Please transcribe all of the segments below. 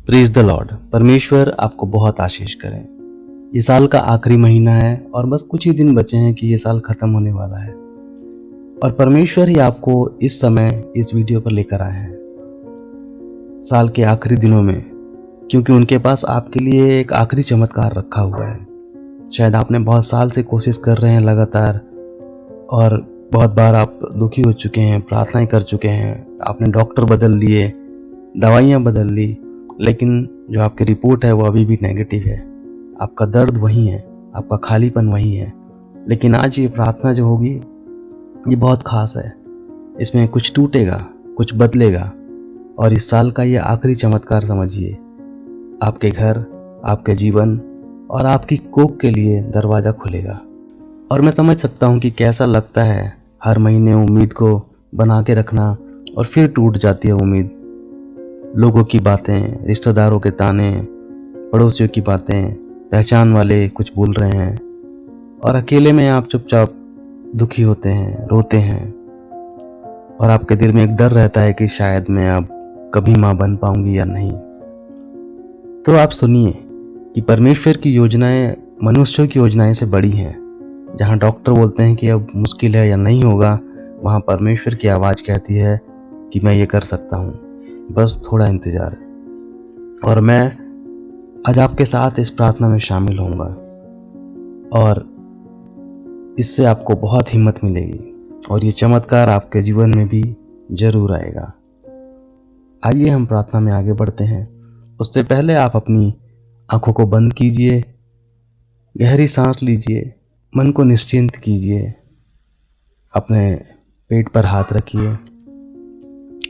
Praise the Lord. परमेश्वर आपको बहुत आशीष करें। ये साल का आखिरी महीना है और बस कुछ ही दिन बचे हैं कि ये साल खत्म होने वाला है और परमेश्वर ही आपको इस समय इस वीडियो पर लेकर आए हैं साल के आखिरी दिनों में, क्योंकि उनके पास आपके लिए एक आखिरी चमत्कार रखा हुआ है। शायद आपने बहुत साल से कोशिश कर रहे हैं लगातार और बहुत बार आप दुखी हो चुके हैं, प्रार्थनाएं कर चुके हैं, आपने डॉक्टर बदल लिए, दवाइयाँ बदल ली, लेकिन जो आपकी रिपोर्ट है वो अभी भी नेगेटिव है। आपका दर्द वही है, आपका खालीपन वही है। लेकिन आज ये प्रार्थना जो होगी ये बहुत खास है। इसमें कुछ टूटेगा, कुछ बदलेगा और इस साल का ये आखिरी चमत्कार समझिए। आपके घर, आपके जीवन और आपकी कोख के लिए दरवाज़ा खुलेगा। और मैं समझ सकता हूँ कि कैसा लगता है हर महीने उम्मीद को बना के रखना और फिर टूट जाती है उम्मीद। लोगों की बातें, रिश्तेदारों के ताने, पड़ोसियों की बातें, पहचान वाले कुछ बोल रहे हैं और अकेले में आप चुपचाप दुखी होते हैं, रोते हैं और आपके दिल में एक डर रहता है कि शायद मैं अब कभी माँ बन पाऊंगी या नहीं। तो आप सुनिए कि परमेश्वर की योजनाएं मनुष्यों की योजनाएं से बड़ी हैं। जहाँ डॉक्टर बोलते हैं कि अब मुश्किल है या नहीं होगा, वहाँ परमेश्वर की आवाज़ कहती है कि मैं ये कर सकता हूँ, बस थोड़ा इंतज़ार। और मैं आज आपके साथ इस प्रार्थना में शामिल होऊंगा और इससे आपको बहुत हिम्मत मिलेगी और ये चमत्कार आपके जीवन में भी जरूर आएगा। आइए हम प्रार्थना में आगे बढ़ते हैं। उससे पहले आप अपनी आंखों को बंद कीजिए, गहरी सांस लीजिए, मन को निश्चिंत कीजिए, अपने पेट पर हाथ रखिए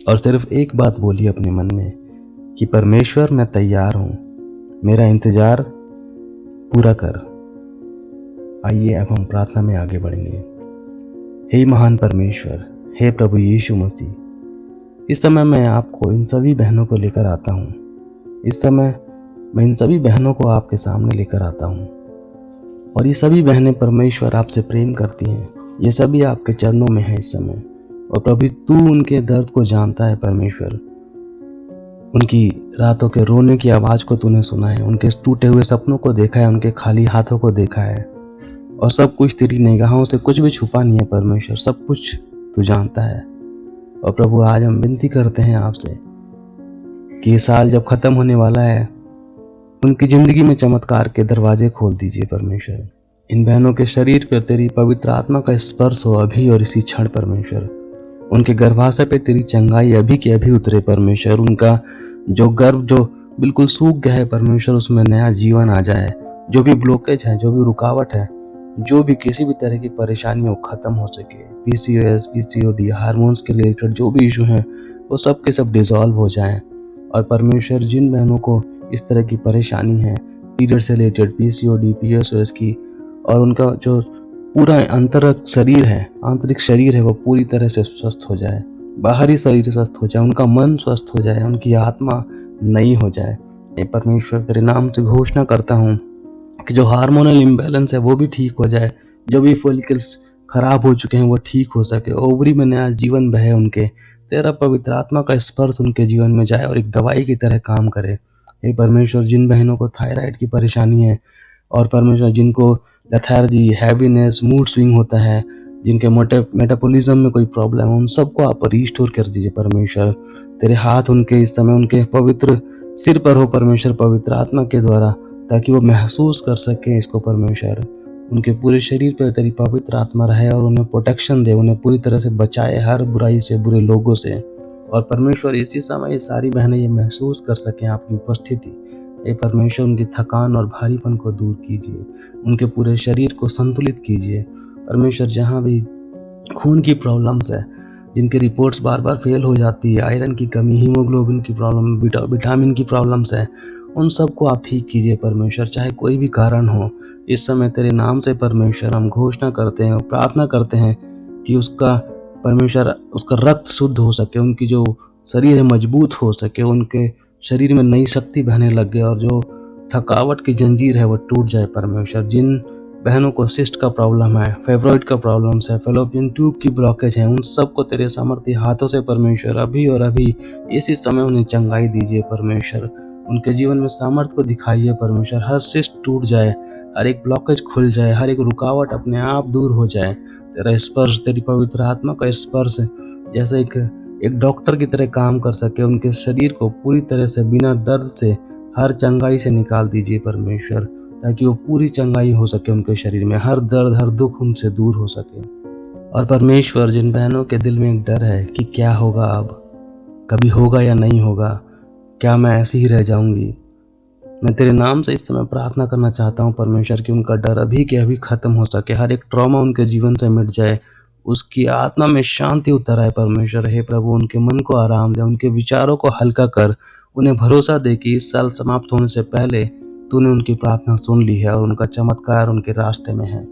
और सिर्फ एक बात बोलिए अपने मन में कि परमेश्वर मैं तैयार हूँ, मेरा इंतजार पूरा कर। आइए अब हम प्रार्थना में आगे बढ़ेंगे। हे महान परमेश्वर, हे प्रभु यीशु मसीह, इस समय मैं आपको इन सभी बहनों को लेकर आता हूँ। इस समय मैं इन सभी बहनों को आपके सामने लेकर आता हूँ और ये सभी बहनें परमेश्वर आपसे प्रेम करती हैं। ये सभी आपके चरणों में हैं इस समय और प्रभु तू उनके दर्द को जानता है। परमेश्वर, उनकी रातों के रोने की आवाज़ को तूने सुना है, उनके टूटे हुए सपनों को देखा है, उनके खाली हाथों को देखा है और सब कुछ तेरी निगाहों से कुछ भी छुपा नहीं है। परमेश्वर, सब कुछ तू जानता है। और प्रभु, आज हम विनती करते हैं आपसे कि ये साल जब खत्म होने वाला है, उनकी जिंदगी में चमत्कार के दरवाजे खोल दीजिए। परमेश्वर, इन बहनों के शरीर पर तेरी पवित्र आत्मा का स्पर्श हो अभी और इसी क्षण। परमेश्वर, उनके गर्भाशय पे तेरी चंगाई अभी के अभी उतरे। परमेश्वर, उनका जो गर्भ जो बिल्कुल सूख गया है परमेश्वर, उसमें नया जीवन आ जाए। जो भी ब्लॉकेज है, जो भी रुकावट है, जो भी किसी भी तरह की परेशानी हो, खत्म हो सके। PCOS, PCOD, हार्मोन्स के रिलेटेड जो भी इशू हैं वो सब के सब डिसॉल्व हो जाएं। और परमेश्वर, जिन बहनों को इस तरह की परेशानी है, पीरियड से रिलेटेड, PCOD, PSOS की, और उनका जो पूरा आंतरिक शरीर है वो पूरी तरह से स्वस्थ हो जाए, बाहरी शरीर स्वस्थ हो जाए, उनका मन स्वस्थ हो जाए, उनकी आत्मा नई हो जाए। ये परमेश्वर तेरे नाम से घोषणा करता हूँ कि जो हार्मोनल इम्बैलेंस है वो भी ठीक हो जाए, जो भी फॉलिकल्स खराब हो चुके हैं वो ठीक हो सके, ओवरी में नया जीवन बहे उनके, तेरा पवित्र आत्मा का स्पर्श उनके जीवन में जाए और एक दवाई की तरह काम करे। हे परमेश्वर, जिन बहनों को थायराइड की परेशानी है और परमेश्वर जिनको लेथार्जी, हैवीनेस, मूड स्विंग होता है, जिनके मेटाबॉलिज्म में कोई प्रॉब्लम है, उन सबको आप रिस्टोर कर दीजिए। परमेश्वर, तेरे हाथ उनके इस समय उनके पवित्र सिर पर हो परमेश्वर, पवित्र आत्मा के द्वारा, ताकि वो महसूस कर सके इसको। परमेश्वर, उनके पूरे शरीर पर तेरी पवित्र आत्मा रहे और उन्हें प्रोटेक्शन दे, उन्हें पूरी तरह से बचाए हर बुराई से, बुरे लोगों से। और परमेश्वर, इसी समय ये सारी बहनें ये महसूस कर सकें आपकी उपस्थिति। हे परमेश्वर, उनकी थकान और भारीपन को दूर कीजिए, उनके पूरे शरीर को संतुलित कीजिए। परमेश्वर, जहाँ भी खून की प्रॉब्लम्स है, जिनकी रिपोर्ट्स बार बार फेल हो जाती है, आयरन की कमी, हीमोग्लोबिन की प्रॉब्लम, विटामिन की प्रॉब्लम्स है, उन सबको आप ठीक कीजिए। परमेश्वर, चाहे कोई भी कारण हो, इस समय तेरे नाम से परमेश्वर हम घोषणा करते हैं और प्रार्थना करते हैं कि उसका परमेश्वर उसका रक्त शुद्ध हो सके, उनकी जो शरीर है मजबूत हो सके, उनके शरीर में नई शक्ति बहने लग गए और जो थकावट की जंजीर है वो टूट जाए। परमेश्वर, जिन बहनों को सिस्ट का प्रॉब्लम है, फेब्रॉइड का प्रॉब्लम्स है, फेलोपियन ट्यूब की ब्लॉकेज है, उन सबको तेरे सामर्थ्य हाथों से परमेश्वर अभी और अभी इसी समय उन्हें चंगाई दीजिए। परमेश्वर, उनके जीवन में सामर्थ्य को दिखाइए परमेश्वर। हर शिष्ट टूट जाए, हर एक ब्लॉकेज खुल जाए, हर एक रुकावट अपने आप दूर हो जाए। तेरा स्पर्श, तेरी पवित्र आत्मा का स्पर्श जैसे एक डॉक्टर की तरह काम कर सके, उनके शरीर को पूरी तरह से बिना दर्द से हर चंगाई से निकाल दीजिए परमेश्वर, ताकि वो पूरी चंगाई हो सके उनके शरीर में, हर दर्द हर दुख उनसे दूर हो सके। और परमेश्वर, जिन बहनों के दिल में एक डर है कि क्या होगा, अब कभी होगा या नहीं होगा, क्या मैं ऐसी ही रह जाऊंगी, मैं तेरे नाम से इस समय प्रार्थना करना चाहता हूँ परमेश्वर कि उनका डर अभी के अभी खत्म हो सके, हर एक ट्रॉमा उनके जीवन से मिट जाए, उसकी आत्मा में शांति उतर आए परमेश्वर। हे प्रभु, उनके मन को आराम दे, उनके विचारों को हल्का कर, उन्हें भरोसा दे कि इस साल समाप्त होने से पहले तूने उनकी प्रार्थना सुन ली है और उनका चमत्कार उनके रास्ते में है।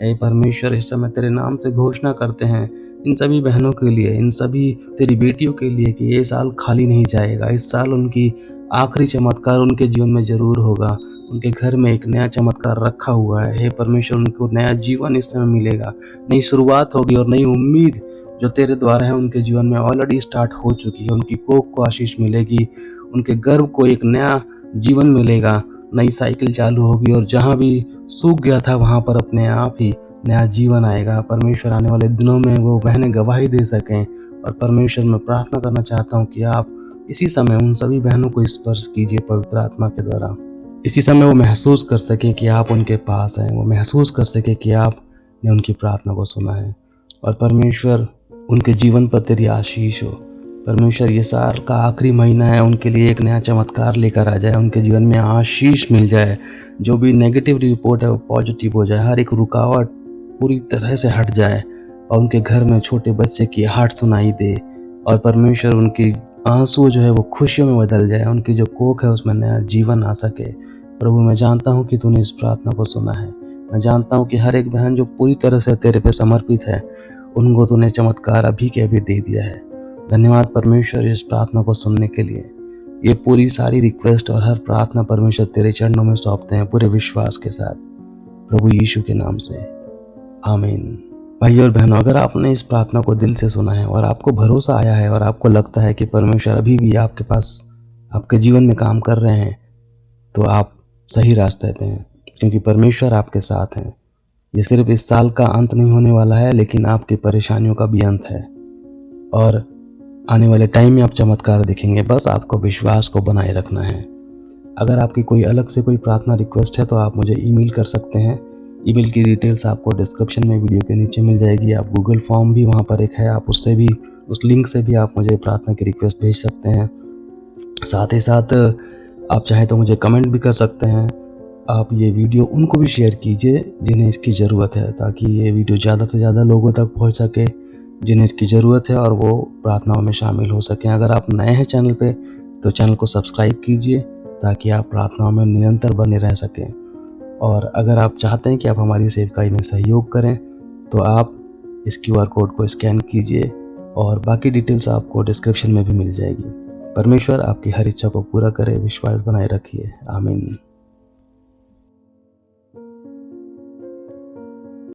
हे परमेश्वर, इस समय तेरे नाम से घोषणा करते हैं इन सभी बहनों के लिए, इन सभी तेरी बेटियों के लिए कि ये साल खाली नहीं जाएगा। इस साल उनकी आखिरी चमत्कार उनके जीवन में जरूर होगा। उनके घर में एक नया चमत्कार रखा हुआ है। हे परमेश्वर, उनको नया जीवन इस समय मिलेगा, नई शुरुआत होगी और नई उम्मीद जो तेरे द्वारा है उनके जीवन में ऑलरेडी स्टार्ट हो चुकी है। उनकी कोख को आशीष मिलेगी, उनके गर्भ को एक नया जीवन मिलेगा, नई साइकिल चालू होगी और जहाँ भी सूख गया था वहाँ पर अपने आप ही नया जीवन आएगा। परमेश्वर, आने वाले दिनों में वो बहनें गवाही दे सकें। और परमेश्वर, मैं प्रार्थना करना चाहता हूँ कि आप इसी समय उन सभी बहनों को स्पर्श कीजिए पवित्र आत्मा के द्वारा। इसी समय वो महसूस कर सके कि आप उनके पास हैं, वो महसूस कर सके कि आपने उनकी प्रार्थना को सुना है। और परमेश्वर, उनके जीवन पर तेरी आशीष हो। परमेश्वर, ये साल का आखिरी महीना है, उनके लिए एक नया चमत्कार लेकर आ जाए, उनके जीवन में आशीष मिल जाए, जो भी नेगेटिव रिपोर्ट है वो पॉजिटिव हो जाए, हर एक रुकावट पूरी तरह से हट जाए और उनके घर में छोटे बच्चे की आहट सुनाई दे। और परमेश्वर, उनकी आंसू जो है वो खुशियों में बदल जाए, उनकी जो कोख है उसमें नया जीवन आ सके। प्रभु, मैं जानता हूँ कि तूने इस प्रार्थना को सुना है। मैं जानता हूँ कि हर एक बहन जो पूरी तरह से तेरे पे समर्पित है, उनको तूने चमत्कार अभी के अभी दे दिया है। धन्यवाद परमेश्वर इस प्रार्थना को सुनने के लिए। ये पूरी सारी रिक्वेस्ट और हर प्रार्थना परमेश्वर तेरे चरणों में सौंपते हैं पूरे विश्वास के साथ, प्रभु यीशु के नाम से, आमीन। भाई और बहनों, अगर आपने इस प्रार्थना को दिल से सुना है और आपको भरोसा आया है और आपको लगता है कि परमेश्वर अभी भी आपके पास आपके जीवन में काम कर रहे हैं, तो आप सही रास्ते पे हैं, क्योंकि परमेश्वर आपके साथ हैं। ये सिर्फ इस साल का अंत नहीं होने वाला है, लेकिन आपकी परेशानियों का भी अंत है और आने वाले टाइम में आप चमत्कार दिखेंगे। बस आपको विश्वास को बनाए रखना है। अगर आपकी कोई अलग से कोई प्रार्थना रिक्वेस्ट है तो आप मुझे ईमेल कर सकते हैं। ईमेल की डिटेल्स आपको डिस्क्रिप्शन में वीडियो के नीचे मिल जाएगी। आप गूगल फॉर्म भी वहाँ पर एक है, आप उससे भी, उस लिंक से भी आप मुझे प्रार्थना की रिक्वेस्ट भेज सकते हैं। साथ ही साथ आप चाहे तो मुझे कमेंट भी कर सकते हैं। आप ये वीडियो उनको भी शेयर कीजिए जिन्हें इसकी ज़रूरत है, ताकि ये वीडियो ज़्यादा से ज़्यादा लोगों तक पहुँच सके जिन्हें इसकी ज़रूरत है और वो प्रार्थनाओं में शामिल हो सकें। अगर आप नए हैं चैनल पे तो चैनल को सब्सक्राइब कीजिए, ताकि आप प्रार्थनाओं में निरंतर बने रह सकें। और अगर आप चाहते हैं कि आप हमारी सेवकाई में सहयोग करें तो आप इस QR कोड को स्कैन कीजिए और बाकी डिटेल्स आपको डिस्क्रिप्शन में भी मिल जाएगी। परमेश्वर आपकी हर इच्छा को पूरा करे, विश्वास बनाए रखिए। आमीन।